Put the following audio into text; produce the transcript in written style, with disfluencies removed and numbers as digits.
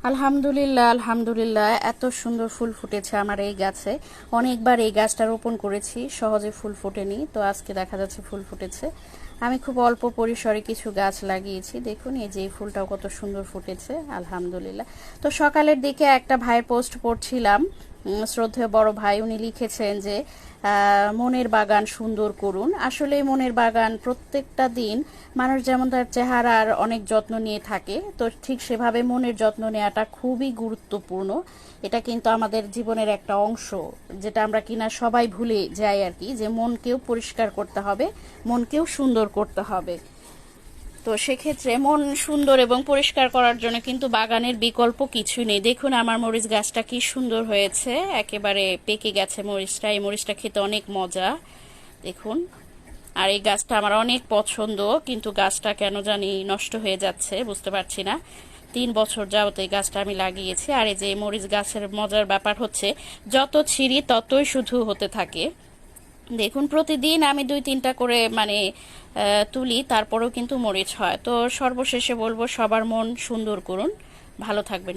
আলহামদুলিল্লাহ আলহামদুলিল্লাহ, এত সুন্দর ফুল ফুটেছে আমার এই গাছে। অনেকবার এই গাছটা রোপণ করেছি, সহজে ফুল ফোটেনি, তো আজকে দেখা যাচ্ছে ফুল ফুটেছে। আমি খুব অল্প পরিসরে কিছু গাছ লাগিয়েছি, দেখুন এই যে এই ফুলটাও কত সুন্দর ফুটেছে আলহামদুলিল্লাহ। তো সকালের দিকে একটা ভাইয়ের পোস্ট পড়ছিলাম, শ্রদ্ধেয় বড় ভাই, উনি লিখেছেন যে মনের বাগান সুন্দর করুন। আসলে মনের বাগান প্রত্যেকটা দিন মানুষ যেমন তার চেহারার অনেক যত্ন নিয়ে থাকে, তো ঠিক সেভাবে মনের যত্ন নেওয়াটা খুবই গুরুত্বপূর্ণ। এটা কিন্তু আমাদের জীবনের একটা অংশ, যেটা আমরা কিনা সবাই ভুলে যাই আর কি, যে মনকেও পরিষ্কার করতে হবে, মনকেও সুন্দর করতে হবে। তো সেক্ষেত্রে মন সুন্দর এবং পরিষ্কার করার জন্য কিন্তু বাগানের বিকল্প কিছু নেই। দেখুন আমার মরিচ গাছটা কি সুন্দর হয়েছে, একেবারে পেকে গেছে মরিচটা। এই মরিচটা খেতে অনেক মজা, দেখুন। আর এই গাছটা আমার অনেক পছন্দ, কিন্তু গাছটা কেন জানি নষ্ট হয়ে যাচ্ছে, বুঝতে পারছি না। 3 বছর যাবত এই গাছটা আমি লাগিয়েছি। আর এই যে মরিচ গাছের মজার ব্যাপার হচ্ছে, যত ছিঁড়ি ততই শুধু হতে থাকে। দেখুন প্রতিদিন আমি 2-3টা করে মানে তুলি, তারপরেও কিন্তু মরিচ হয়। তো সর্বশেষে বলবো, সবার মন সুন্দর করুন, ভালো থাকবেন।